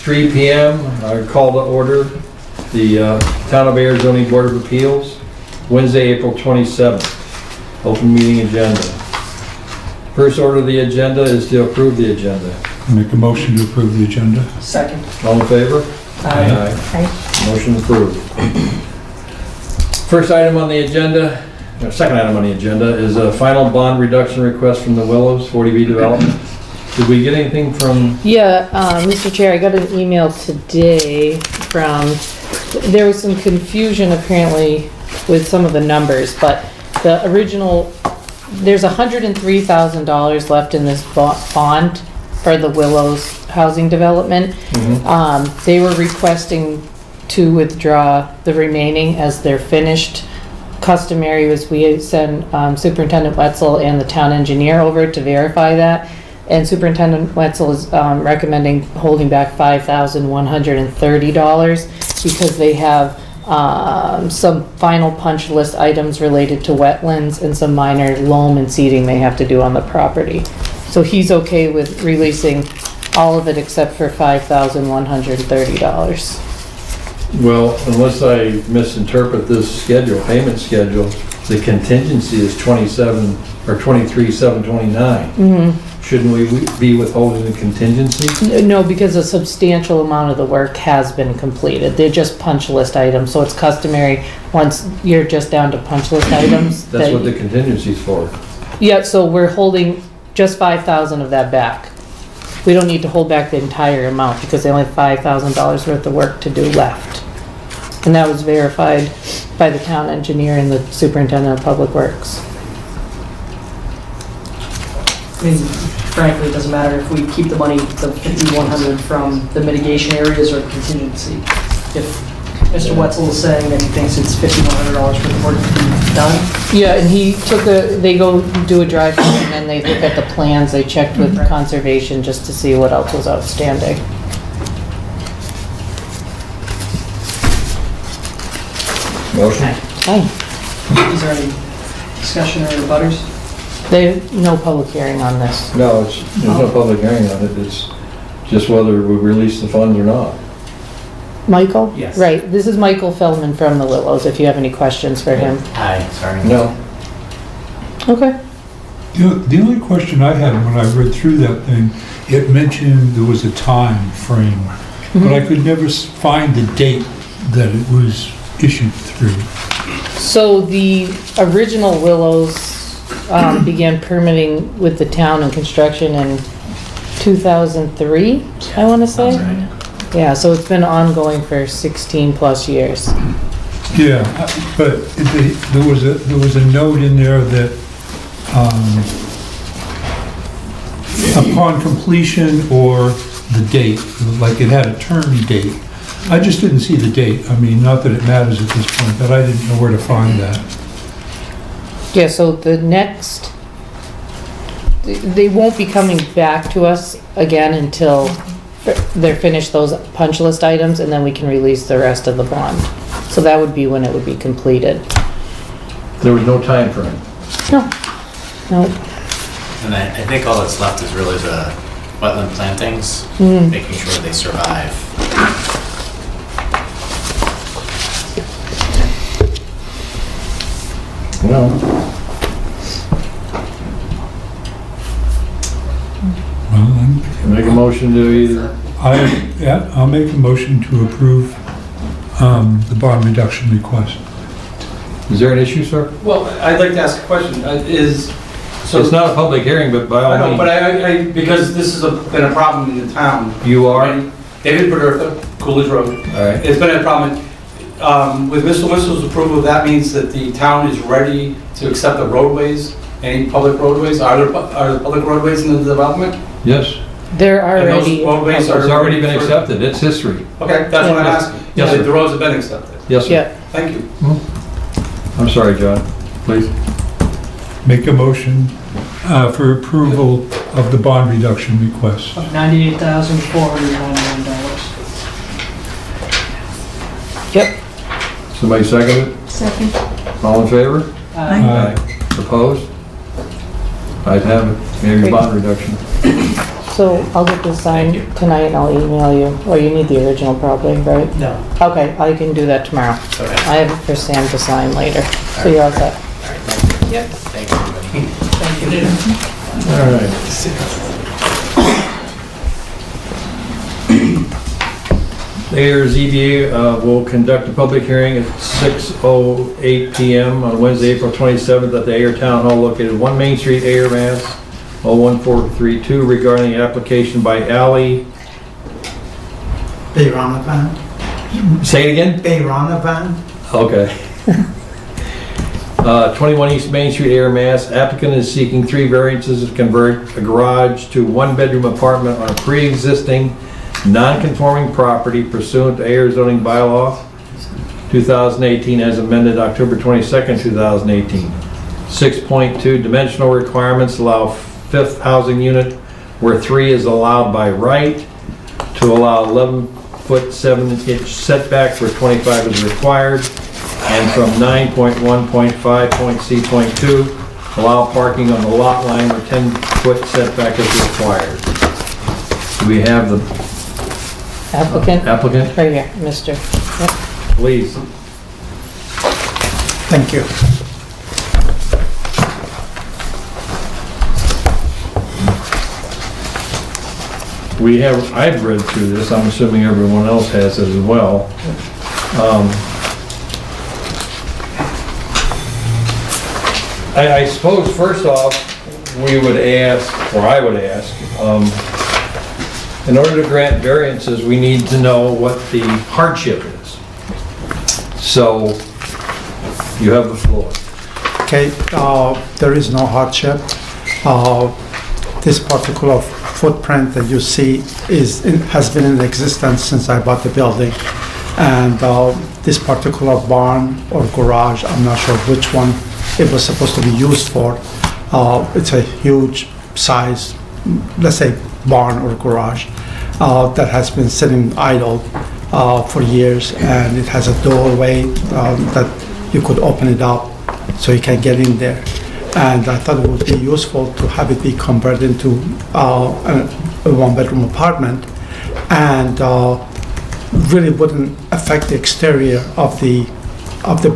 3 p.m. I call to order the Town of Ayer Zoning Board of Appeals, Wednesday, April 27th. Open meeting agenda. First order of the agenda is to approve the agenda. Make a motion to approve the agenda. Second. All in favor? Aye. Aye. Motion approved. First item on the agenda, or second item on the agenda, is a final bond reduction request from the Willows 40B development. Did we get anything from? Yeah, Mr. Chair, I got an email today from, there was some confusion apparently with some of the numbers, but the original, there's $103,000 left in this bond for the Willows housing development. Mm-hmm. They were requesting to withdraw the remaining as they're finished. Customary was we send Superintendent Wetzel and the town engineer over to verify that. And Superintendent Wetzel is recommending holding back $5,130 because they have some final punch list items related to wetlands and some minor loam and seeding they have to do on the property. So he's okay with releasing all of it except for $5,130. Well, unless I misinterpret this schedule, payment schedule, the contingency is 27 or 23,729. Mm-hmm. Shouldn't we be withholding the contingency? No, because a substantial amount of the work has been completed. They're just punch list items, so it's customary, once you're just down to punch list items. That's what the contingency's for. Yeah, so we're holding just 5,000 of that back. We don't need to hold back the entire amount because they only have $5,000 worth of work to do left. And that was verified by the town engineer and the superintendent of public works. I mean, frankly, it doesn't matter if we keep the money, the 5,100 from the mitigation areas or contingency. If Mr. Wetzel is saying that he thinks it's $5,100 for the work to be done. Yeah, and he took they go do a drive through and then they look at the plans, they checked with conservation just to see what else was outstanding. Motion? Oh, Is there any discussion or butters? no public hearing on this. No, there's no public hearing on it. It's just whether we release the funds or not. Michael? Yes. Right, this is Michael Feldman from the Willows, if you have any questions for him. Hi, sorry. No. Okay. The only question I had when I read through that thing, it mentioned there was a time frame, but I could never find the date that it was issued through. So the original Willows began permitting with the town and construction in 2003, I want to say. That's right. Yeah, so it's been ongoing for 16 plus years. Yeah, but there was a note in there that upon completion or the date, like it had a term date. I just didn't see the date. I mean, not that it matters at this point, but I didn't know where to find that. Yeah, so the next, they won't be coming back to us again until they're finished those punch list items and then we can release the rest of the bond. So that would be when it would be completed. There was no time frame. No. And I think all that's left is really the wetland plantings, making sure they survive. No. Well, then, Make a motion to either. I'll make a motion to approve the bond reduction request. Is there an issue, sir? Well, I'd like to ask a question. It's not a public hearing, but by all I know, means. but because this has been a problem in the town. You are? David Bertha, Coolidge Road. All right. It's been a problem. With Mr. Whistl's approval, that means that the town is ready to accept the roadways, any public roadways. Are there public roadways in the development? Yes. They're And those already, roadways It's are already been accepted. It's history. Okay, that's what I'm asking. Yes, Yeah, sir. the roads have been accepted. Yes, sir. yeah. Thank you. I'm sorry, John. Please. Make a motion for approval of the bond reduction request. $98,499. Yep. Somebody second it? Second. All in favor? Aye. Opposed? Ayes have it. We have your bond reduction. So I'll get this signed Thank you. tonight and I'll email you. Or you need the original probably, right? No. Okay, I can do that tomorrow. Okay. I have it for Sam to sign later. So you're all set. All right, thank you. Yep. Thanks, everybody. Thank you. All right. The Ayer ZBA will conduct a public hearing at 6:08 PM on Wednesday, April 27th at the Ayer Town Hall located 1 Main Street, Ayer, Mass. 01432 regarding the application by Ally. Bayronavan. Say it again? Bayronavan. Okay. 21 East Main Street, Ayer, Mass. Applicant is seeking 3 variances to convert a garage to 1-bedroom apartment on a pre-existing non-conforming property pursuant to Ayer zoning bylaw 2018 as amended October 22nd, 2018. 6.2 dimensional requirements allow 5th housing unit where 3 is allowed by right, to allow 11-foot 7-inch setback where 25 is required, and from 9.1.5.c.2 allow parking on the lot line where 10-foot setback is required. Do we have the Applicant, applicant? right here, Mr. Yep. Please. Thank you. I've read through this, I'm assuming everyone else has as well. I suppose first off, we would ask, or I would ask, in order to grant variances, we need to know what the hardship is. So, you have the floor. Okay, there is no hardship. This particular footprint that you see has been in existence since I bought the building. And this particular barn or garage, I'm not sure which one it was supposed to be used for. It's a huge size, let's say barn or garage, that has been sitting idle for years, and it has a doorway that you could open it up so you can get in there. And I thought it would be useful to have it be converted into a 1-bedroom apartment, and really wouldn't affect the exterior of the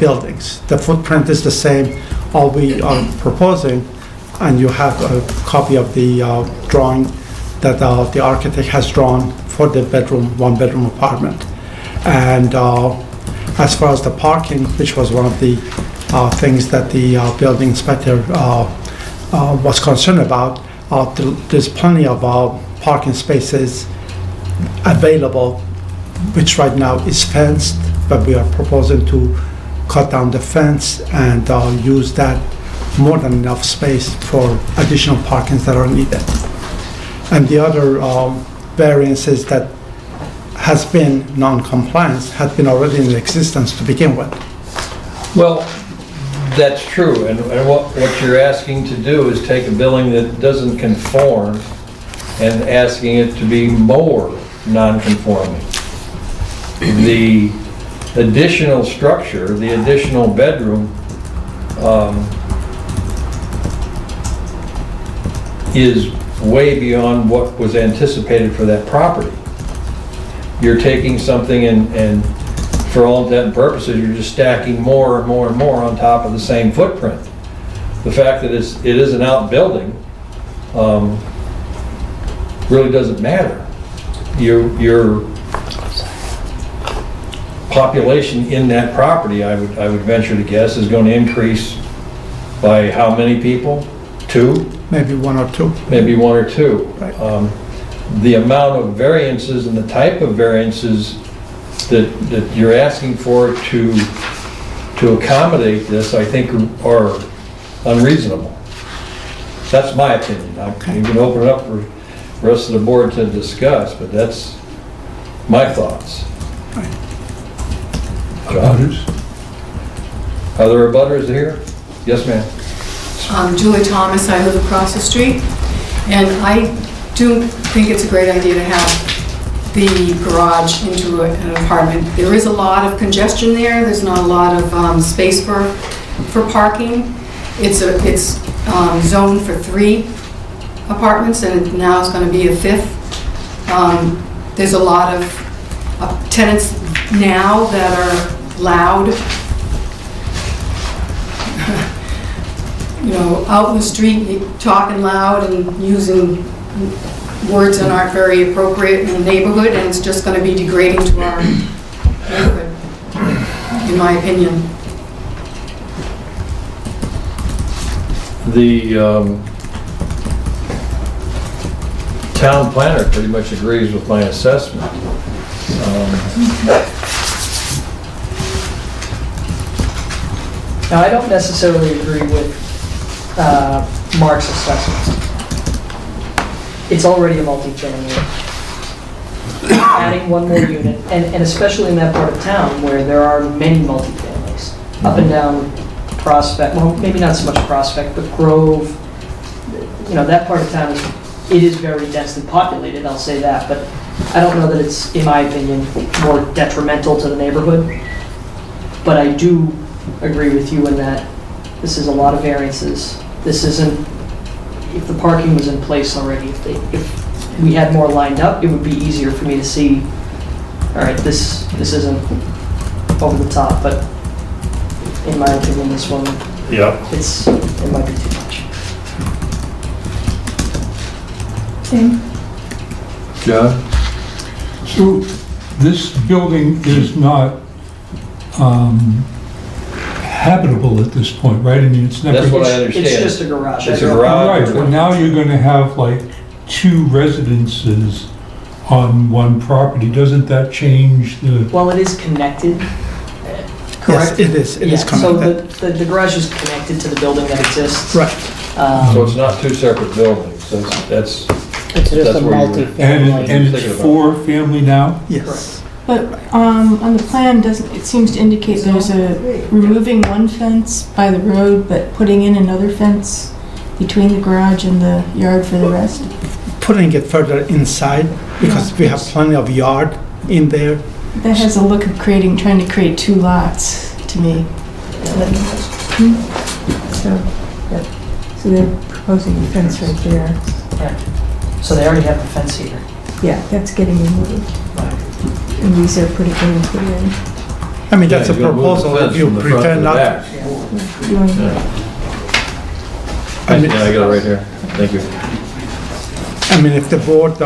buildings. The footprint is the same. All we are proposing, and you have a copy of the drawing that the architect has drawn for the 1-bedroom apartment. And as far as the parking, which was one of the things that the building inspector was concerned about, there's plenty of parking spaces available, which right now is fenced, but we are proposing to cut down the fence and use that more than enough space for additional parkings that are needed. And the other variances that has been non-compliance had been already in existence to begin with. Well, that's true, and what you're asking to do is take a building that doesn't conform and asking it to be more non-conforming. The additional structure, the additional bedroom, is way beyond what was anticipated for that property. You're taking something and for all intent and purposes, you're just stacking more and more and more on top of the same footprint. The fact that it is an outbuilding really doesn't matter. Your population in that property, I would venture to guess, is going to increase by how many people? 2? Maybe 1 or 2. Maybe 1 or 2. Right. The amount of variances and the type of variances that you're asking for to accommodate this, I think, are unreasonable. That's my opinion. You can open it up for the rest of the board to discuss, but that's my thoughts. John? Are there abutters here? Yes, ma'am. Julie Thomas, I live across the street, and I do think it's a great idea to have the garage into an apartment. There is a lot of congestion there, there's not a lot of space for parking. It's zoned for 3 apartments, and now it's going to be a fifth. There's a lot of tenants now that are loud, out in the street, talking loud and using words that aren't very appropriate in the neighborhood, and it's just going to be degrading to our neighborhood, in my opinion. The town planner pretty much agrees with my assessment. Now, I don't necessarily agree with Mark's assessment. It's already a multifamily. Adding one more unit, and especially in that part of town where there are many multifamilies, up and down Prospect, well, maybe not so much Prospect, but Grove, that part of town, it is very densely populated, I'll say that, but I don't know that it's, in my opinion, more detrimental to the neighborhood. But I do agree with you in that this is a lot of variances. This isn't, if the parking was in place already, if we had more lined up, it would be easier for me to see, all right, this isn't over the top, but in my opinion, this one, Yeah. it might be too much. Same. John? So this building is not habitable at this point, right? I mean, it's never... That's what I understand. It's just a garage. It's a Right, garage. but now you're going to have like 2 residences on one property. Doesn't that change the... Well, it is connected, Yes, correct? it is Yeah, so connected. the garage is connected to the building that exists. Right. So it's not 2 separate buildings. That's It's just That's a where you were- multi-family. And it's 4 family now? Yes. But on the plan, it seems to indicate there's removing one fence by the road, but putting in another fence between the garage and the yard for the rest. Putting it further inside because we have plenty of yard in there. That has a look of trying to create 2 lots to me. So they're proposing a fence right there. So they already have the fence here. Yeah, that's getting removed. And these are getting put in. I mean, that's a Yeah, you're gonna move the proposal fence if you from the front prefer to the not. back. Doing- Yeah, I got it right here. Thank you. I mean, if the board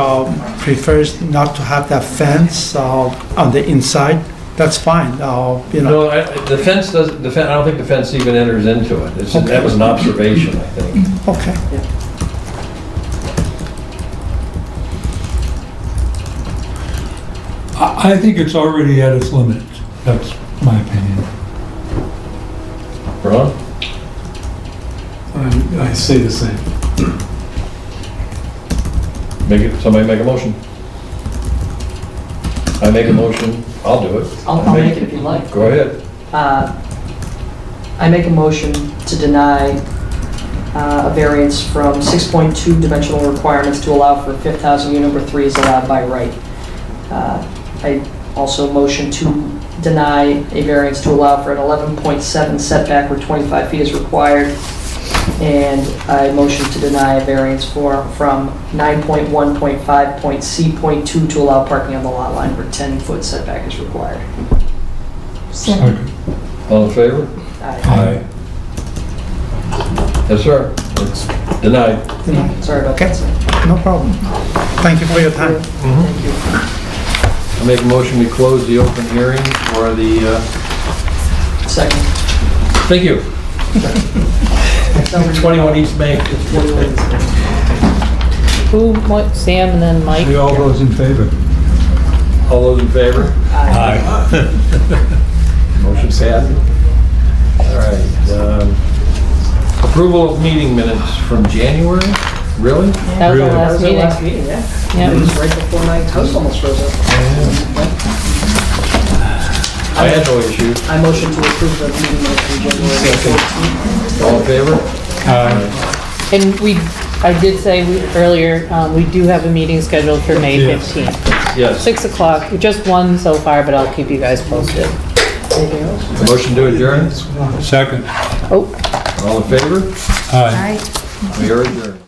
prefers not to have that fence on the inside, that's fine, No, the fence doesn't, I don't think the fence even enters into it. That was an observation, I think. Okay. I think it's already at its limit. That's my opinion. Ron? I say the same. Somebody make a motion. I make a motion, I'll do it. I'll make it if you'd like. Go ahead. I make a motion to deny a variance from 6.2 dimensional requirements to allow for a fifth housing unit where 3 is allowed by right. I also motion to deny a variance to allow for an 11.7 setback where 25 feet is required. And I motion to deny a variance from 9.1.5.C.2 to allow parking on the lot line where 10-foot setback is required. Second. All in favor? Aye. Yes, sir. It's denied. Sorry about Okay. that. No problem. Thank you for your time. Thank you. I make a motion, we close the open hearing for the, Second. thank you. Number 21 East Main. Who, what, Sam and then Mike? All those in favor? All those in favor? Aye. Motion passed. All right. Approval of meeting minutes from January? Really? That was our Really? last meeting. Last meeting, yeah. Yeah. It was right before my house almost froze up. I had no issue. I motion to approve the meeting minutes from January 14th. All in favor? And I did say earlier, we do have a meeting scheduled for May Yes. 15th. Yes. 6 o'clock, just one so far, but I'll keep you guys posted. Anything else? Motion to adjourn? Second. Oh. All in favor? Aye. We are adjourned.